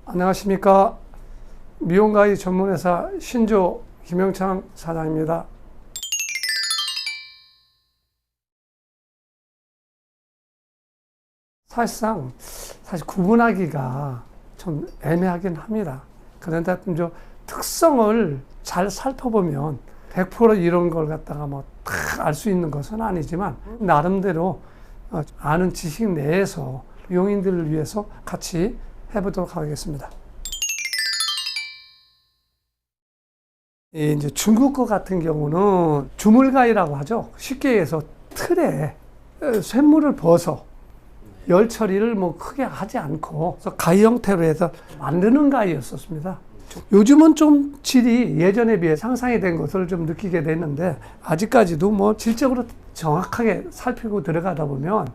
안녕하십니까. 미용가위 전문회사 신조 김영창 사장입니다. 사실 구분하기가 좀 애매하긴 합니다. 그런데 좀 특성을 잘 살펴보면 100% 이런 걸 갖다가 뭐 다 알 수 있는 것은 아니지만 나름대로 아는 지식 내에서 용인들을 위해서 같이 해보도록 하겠습니다. 이제 중국 거 같은 경우는 주물가위라고 하죠. 쉽게 해서 틀에 쇳물을 벗어 열 처리를 뭐 크게 하지 않고 가위 형태로 해서 만드는 가위였었습니다. 요즘은 좀 질이 예전에 비해 향상이 된 것을 좀 느끼게 됐는데 아직까지도 뭐 질적으로 정확하게 살피고 들어가다 보면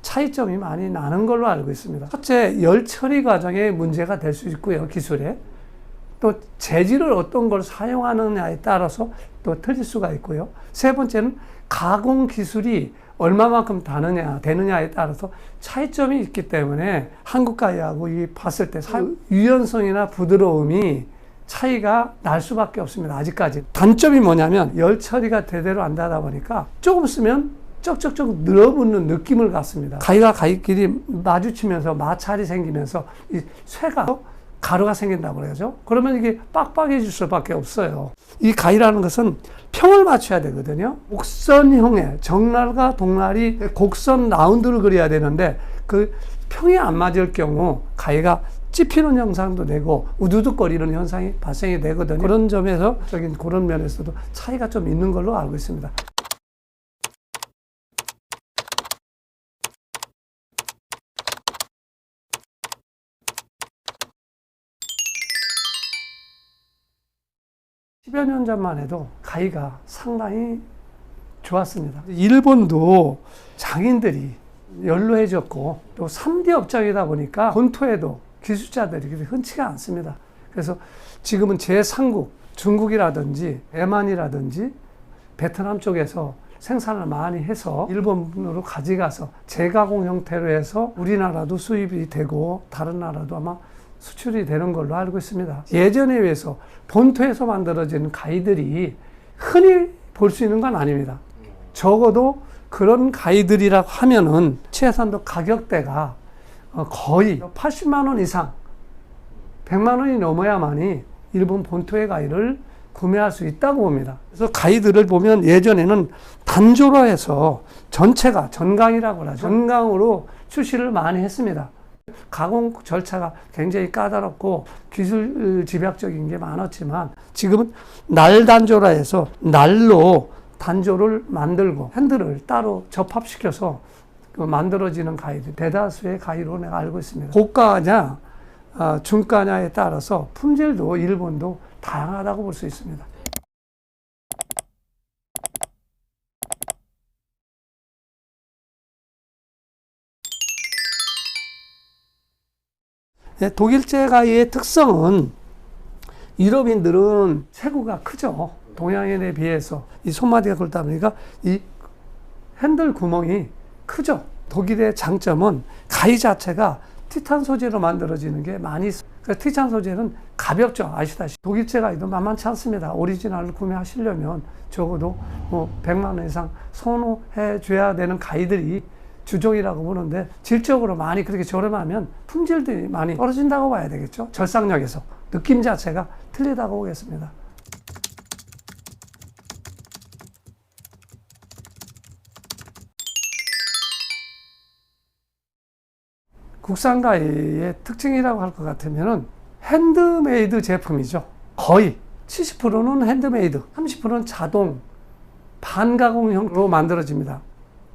차이점이 많이 나는 걸로 알고 있습니다. 첫째, 열 처리 과정에 문제가 될 수 있고요, 기술에. 또 재질을 어떤 걸 사용하느냐에 따라서 또 틀릴 수가 있고요. 세 번째는 가공 기술이 얼마만큼 되느냐에 따라서 차이점이 있기 때문에 한국 가위하고 봤을 때 유연성이나 부드러움이 차이가 날 수밖에 없습니다. 아직까지. 단점이 뭐냐면 열 처리가 제대로 안 되다 보니까 조금 쓰면 쩍쩍쩍 늘어붙는 느낌을 갖습니다. 가위와 가위끼리 마주치면서 마찰이 생기면서 이 쇠가 가루가 생긴다고 그러죠. 그러면 이게 빡빡해질 수밖에 없어요. 이 가위라는 것은 평을 맞춰야 되거든요. 곡선형의 정날과 동날이 곡선 라운드를 그려야 되는데 그 평이 안 맞을 경우 가위가 찝히는 현상도 되고 우두둑거리는 현상이 발생이 되거든요. 그런 점에서 그런 면에서도 차이가 좀 있는 걸로 알고 있습니다. (10여 년) 전만 해도 가위가 상당히 좋았습니다. 일본도 장인들이 연로해졌고 또 3D 업장이다 보니까 본토에도 기술자들이 흔치가 않습니다. 그래서 지금은 제3국 중국이라든지 대만이라든지 베트남 쪽에서 생산을 많이 해서 일본으로 가져가서 재가공 형태로 해서 우리나라도 수입이 되고 다른 나라도 아마 수출이 되는 걸로 알고 있습니다. 예전에 비해서 본토에서 만들어진 가위들이 흔히 볼 수 있는 건 아닙니다. 적어도 그런 가위들이라고 하면은 최소한도 가격대가 거의 80만 원 이상, 100만 원이 넘어야만이 일본 본토의 가위를 구매할 수 있다고 봅니다. 그래서 가위들을 보면 예전에는 단조로 해서 전체가 전강이라고 하죠. 전강으로 출시를 많이 했습니다. 가공 절차가 굉장히 까다롭고 기술 집약적인 게 많았지만 지금은 날 단조라 해서 날로 단조를 만들고 핸들을 따로 접합시켜서 만들어지는 가위들 대다수의 가위로 내가 알고 있습니다. 고가냐 중가냐에 따라서 품질도 일본도 다양하다고 볼 수 있습니다. 독일제 가위의 특성은 유럽인들은 체구가 크죠. 동양인에 비해서 이 손마디가 굵다 보니까 이 핸들 구멍이 크죠. 독일의 장점은 가위 자체가 티탄 소재로 만들어지는 게 많이 있어요. 그래서 티탄 소재는 가볍죠. 아시다시피 독일제 가위도 만만치 않습니다. 오리지널을 구매하시려면 적어도 뭐 100만 원 이상 선호해 줘야 되는 가위들이 주종이라고 보는데 질적으로 많이 그렇게 저렴하면 품질들이 많이 떨어진다고 봐야 되겠죠. 절삭력에서 느낌 자체가 틀리다고 보겠습니다. 국산 가위의 특징이라고 할 것 같으면은 핸드메이드 제품이죠. 거의 70%는 핸드메이드, 30%는 자동 반가공형으로 만들어집니다.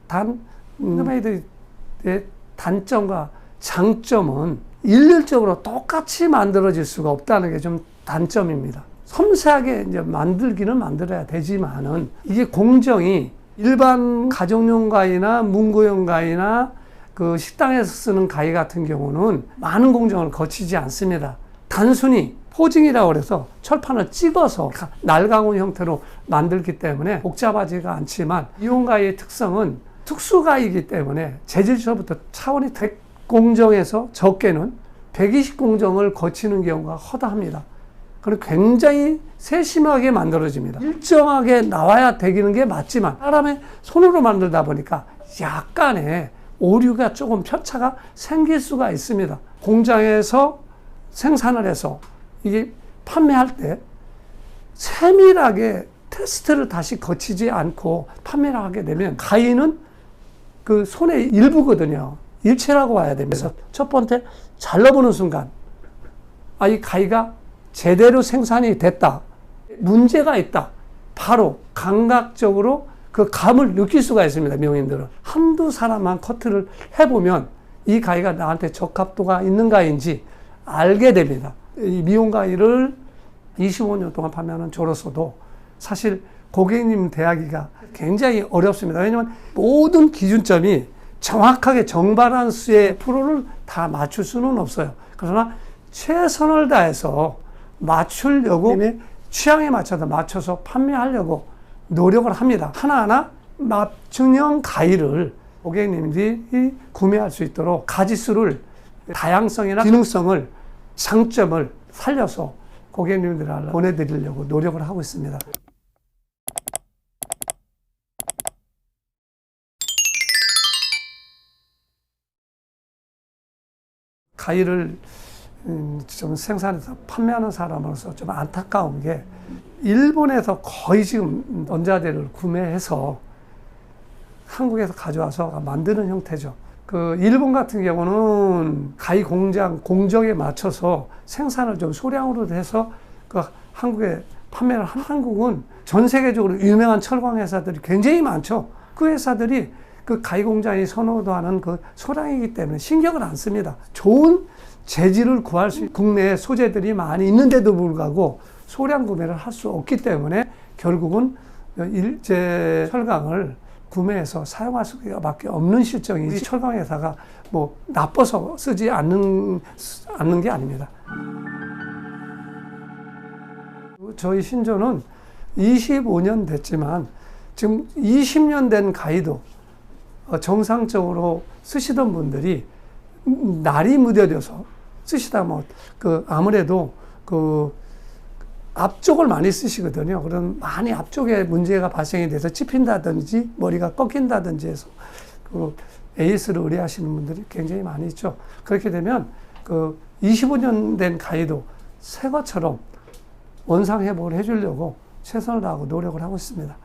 단 핸드메이드의 단점과 장점은 일률적으로 똑같이 만들어질 수가 없다는 게 좀 단점입니다. 섬세하게 이제 만들기는 만들어야 되지만은 이게 공정이 일반 가정용 가위나 문구용 가위나 그 식당에서 쓰는 가위 같은 경우는 많은 공정을 거치지 않습니다. 단순히 포징이라고 해서 철판을 찍어서 날강운 형태로 만들기 때문에 복잡하지가 않지만 이온가위의 특성은 특수가위이기 때문에 재질서부터 차원이 공정에서 적게는 120공정을 거치는 경우가 허다합니다. 그리고 굉장히 세심하게 만들어집니다. 일정하게 나와야 되기는 게 맞지만 사람의 손으로 만들다 보니까 약간의 오류가 조금 편차가 생길 수가 있습니다. 공장에서 생산을 해서 이게 판매할 때 세밀하게 테스트를 다시 거치지 않고 판매를 하게 되면 가위는 그 손의 일부거든요. 일체라고 봐야 됩니다. 그래서 첫 번째 잘라보는 순간 이 가위가 제대로 생산이 됐다. 문제가 있다. 바로 감각적으로 그 감을 느낄 수가 있습니다. 미용인들은. 한두 사람만 커트를 해보면 이 가위가 나한테 적합도가 있는 가위인지 알게 됩니다. 이 미용 가위를 25년 동안 판매하는 저로서도 사실 고객님 대하기가 굉장히 어렵습니다. 왜냐하면 모든 기준점이 정확하게 정발한 수의 프로를 다 맞출 수는 없어요. 그러나 최선을 다해서 맞추려고 취향에 맞춰서 판매하려고 노력을 합니다. 하나하나 맞춤형 가위를 고객님들이 구매할 수 있도록 가지수를 다양성이나 기능성을 장점을 살려서 고객님들한테 보내드리려고 노력을 하고 있습니다. 가위를 좀 생산해서 판매하는 사람으로서 좀 안타까운 게 일본에서 거의 지금 원자재를 구매해서 한국에서 가져와서 만드는 형태죠. 그 일본 같은 경우는 가위 공정에 맞춰서 생산을 좀 소량으로 해서 그 한국에 판매를 한 한국은 전 세계적으로 유명한 철광 회사들이 굉장히 많죠. 그 회사들이 그 가위 공장이 선호도하는 그 소량이기 때문에 신경을 안 씁니다. 좋은 재질을 구할 수 있는 국내에 소재들이 많이 있는데도 불구하고 소량 구매를 할 수 없기 때문에 결국은 일제 철강을 구매해서 사용할 수밖에 없는 실정이지 철강 회사가 뭐 나빠서 쓰지 않는 게 아닙니다. 저희 신조는 25년 됐지만 지금 20년 된 가위도 정상적으로 쓰시던 분들이 날이 무뎌져서 쓰시다 아무래도 앞쪽을 많이 쓰시거든요. 그럼 많이 앞쪽에 문제가 발생이 돼서 찝힌다든지 머리가 꺾인다든지 해서 AS를 의뢰하시는 분들이 굉장히 많이 있죠. 그렇게 되면 25년 된 가위도 새 것처럼 원상 회복을 해주려고 최선을 다하고 노력을 하고 있습니다.